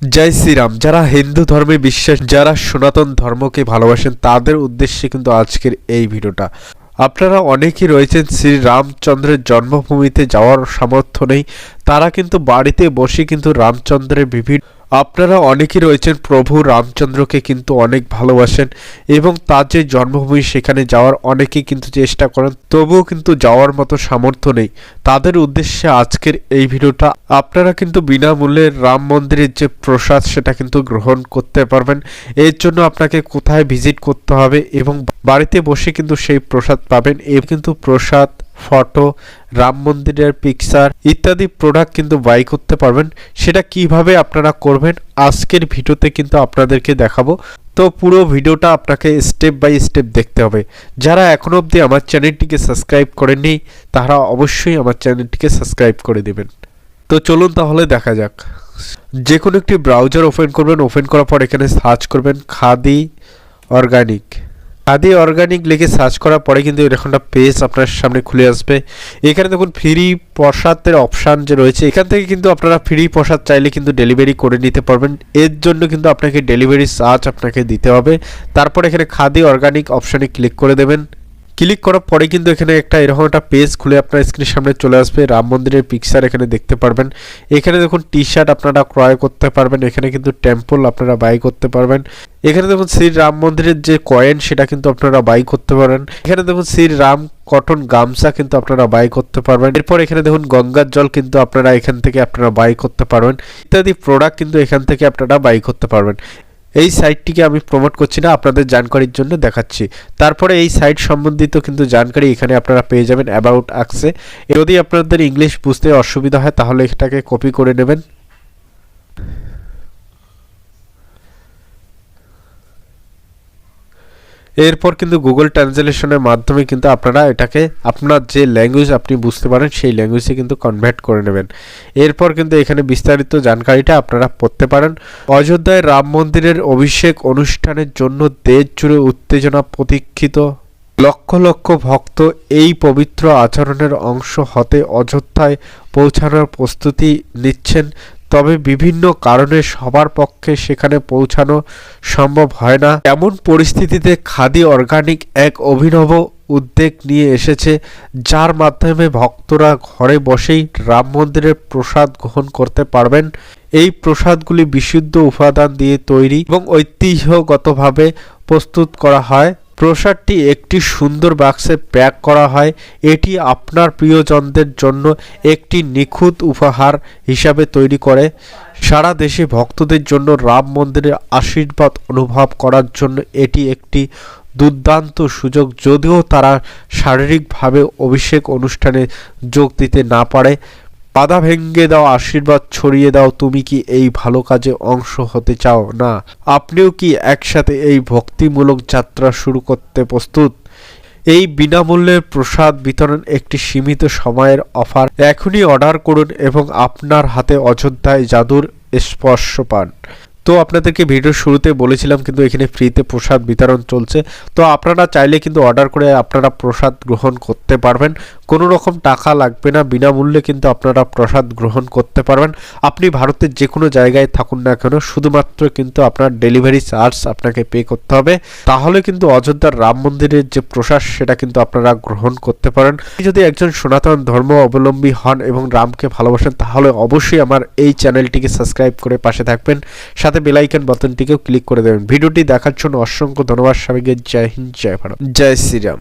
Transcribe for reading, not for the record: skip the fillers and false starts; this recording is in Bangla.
জয় শ্রীরাম। যারা হিন্দু ধর্মে বিশ্বাস, যারা সনাতন ধর্মকে ভালোবাসেন, তাদের উদ্দেশ্যে কিন্তু আজকের এই ভিডিওটা। আপনারা অনেকেই রয়েছেন শ্রী রামচন্দ্রের জন্মভূমিতে যাওয়ার সামর্থ্য নেই, তারা কিন্তু বাড়িতে বসে কিন্তু রামচন্দ্রের বিভিন্ন আপনারা অনেকেই রয়েছেন প্রভু রামচন্দ্রকে কিন্তু অনেক ভালোবাসেন এবং তার যে জন্মভূমি সেখানে যাওয়ার অনেকেই কিন্তু চেষ্টা করেন, তবুও কিন্তু যাওয়ার মতো সামর্থ্য নেই। তাদের উদ্দেশ্যে আজকের এই ভিডিওটা। আপনারা কিন্তু বিনামূল্যে রাম মন্দিরের যে প্রসাদ সেটা কিন্তু গ্রহণ করতে পারবেন। এর জন্য আপনাকে কোথায় ভিজিট করতে হবে এবং বাড়িতে বসে কিন্তু সেই প্রসাদ পাবেন। এ কিন্তু প্রসাদ, ফটো, রাম মন্দিরের পিকচার ইত্যাদি প্রোডাক্ট কিন্তু বাই করতে পারবেন। সেটা কিভাবে আপনারা করবেন আজকের ভিডিওতে কিন্তু আপনাদেরকে দেখাবো। তো পুরো ভিডিওটা আপনাকে স্টেপ বাই স্টেপ দেখতে হবে। যারা এখনো অবধি আমার চ্যানেলটিকে সাবস্ক্রাইব করেননি তারা অবশ্যই আমার চ্যানেলটিকে সাবস্ক্রাইব করে দেবেন। তো চলুন তাহলে দেখা যাক। যে কোনো একটি ব্রাউজার ওপেন করবেন, ওপেন করার পর এখানে সার্চ করবেন খাদি অর্গানিক। খাদি অর্গানিক লিখে সার্চ করার পরে কিন্তু এরকম একটা পেজ আপনার সামনে খুলে আসবে। এখানে দেখুন ফ্রি প্রসাদের অপশান যে রয়েছে, এখান থেকে কিন্তু আপনারা ফ্রি প্রসাদ চাইলে কিন্তু ডেলিভারি করে নিতে পারবেন। এর জন্য কিন্তু আপনাকে ডেলিভারি চার্জ আপনাকে দিতে হবে। তারপর এখানে খাদি অর্গানিক অপশানে ক্লিক করে দেবেন। ক্লিক করার পরে কিন্তু এখানে এরকম একটা পেজ খুলে আপনার স্ক্রিনের সামনে চলে আসবে। রাম মন্দিরের পিকচার এখানে দেখতে পারবেন। এখানে দেখুন টি শার্ট আপনারা ক্রয় করতে পারবেন। এখানে কিন্তু টেম্পল আপনারা বাই করতে পারবেন। এখানে দেখুন শ্রী রাম মন্দিরের যে কয়েন সেটা কিন্তু আপনারা বাই করতে পারেন। এখানে দেখুন শ্রী রাম কটন গামছা কিন্তু আপনারা বাই করতে পারবেন। এরপর এখানে দেখুন গঙ্গার জল কিন্তু আপনারা এখান থেকে আপনারা বাই করতে পারবেন। ইত্যাদি প্রোডাক্ট কিন্তু এখান থেকে আপনারা বাই করতে পারবেন। এই সাইটটিকে আমি প্রমোট করছি না, আপনাদের জানকারির জন্য দেখাচ্ছি। তারপরে এই সাইট সম্বন্ধিত কিন্তু জানকারি এখানে আপনারা পেয়ে যাবেন অ্যাবাউট আক্সে। যদি আপনাদের ইংলিশ বুঝতে অসুবিধা হয় তাহলে এটাকে কপি করে নেবেন। এরপর কিন্তু গুগল ট্রান্সলেশনের মাধ্যমে কিন্তু আপনারা এটাকে আপনার যে ল্যাঙ্গুয়েজ আপনি বুঝতে পারেন সেই ল্যাঙ্গুয়েজে কিন্তু কনভার্ট করে নেবেন। এরপর কিন্তু এখানে বিস্তারিত জানকারিটা আপনারা পড়তে পারেন। অযোধ্যায় রাম মন্দিরের অভিষেক অনুষ্ঠানের জন্য দেশ জুড়ে উত্তেজনা প্রতীক্ষিত। লক্ষ লক্ষ ভক্ত এই পবিত্র আচরণের অংশ হতে অযোধ্যায় পৌঁছানোর প্রস্তুতি নিচ্ছেন। তবে বিভিন্ন কারণে সবার পক্ষে সেখানে পৌঁছানো সম্ভব হয় না। এমন পরিস্থিতিতে খাদি অর্গানিক এক অভিনব উদ্যোগ নিয়ে এসেছে, যার মাধ্যমে ভক্তরা ঘরে বসেই রাম মন্দিরের প্রসাদ গ্রহণ করতে পারবেন। এই প্রসাদগুলি বিশুদ্ধ উপাদান দিয়ে তৈরি এবং ঐতিহ্যগতভাবে প্রস্তুত করা হয়। প্রসাদটি একটি সুন্দর বাক্সে প্যাক করা হয়। এটি আপনার প্রিয়জনদের জন্য একটি নিখুঁত উপহার হিসাবে তৈরি করে। সারা দেশে ভক্তদের জন্য রাম মন্দিরের আশীর্বাদ অনুভব করার জন্য এটি একটি দুর্দান্ত সুযোগ। যদিও তারা শারীরিকভাবে অভিষেক অনুষ্ঠানে যোগ দিতে না পারে, বাধা ভেঙে দাও, আশীর্বাদ ছড়িয়ে দাও। তুমি কি এই ভালো কাজে অংশ হতে চাও না? আপনিও কি একসাথে এই ভক্তিমূলক যাত্রা শুরু করতে প্রস্তুত? এই বিনামূল্যের প্রসাদ বিতরণ একটি সীমিত সময়ের অফার। এখনই অর্ডার করুন এবং আপনার হাতে অযোধ্যায় জাদুর স্পর্শ পান। তো আপনাদেরকে ভিডিওর শুরুতে বলেছিলাম কিন্তু এখানে ফ্রিতে প্রসাদ বিতরণ চলছে। তো আপনারা চাইলে কিন্তু অর্ডার করে আপনারা প্রসাদ গ্রহণ করতে পারবেন। কোনো রকম টাকা লাগবে না, বিনামূল্যে কিন্তু আপনারা প্রসাদ গ্রহণ করতে পারবেন। আপনি ভারতের যে কোনো জায়গায় থাকুন না কেন, শুধুমাত্র কিন্তু আপনার ডেলিভারি চার্জ আপনাকে পে করতে হবে। তাহলে কিন্তু অযোধ্যার রাম মন্দিরের যে প্রসাদ সেটা কিন্তু আপনারা গ্রহণ করতে পারেন। যদি একজন সনাতন ধর্ম অবলম্বী হন এবং রামকে ভালোবাসেন তাহলে অবশ্যই আমার এই চ্যানেলটিকে সাবস্ক্রাইব করে পাশে থাকবেন, সাথে বেল আইকন বাটনটিকেও ক্লিক করে দেবেন। ভিডিওটি দেখার জন্য অসংখ্য ধন্যবাদ সবাইকে। জয় হিন্দ, জয় ভারত, জয় শ্রীরাম।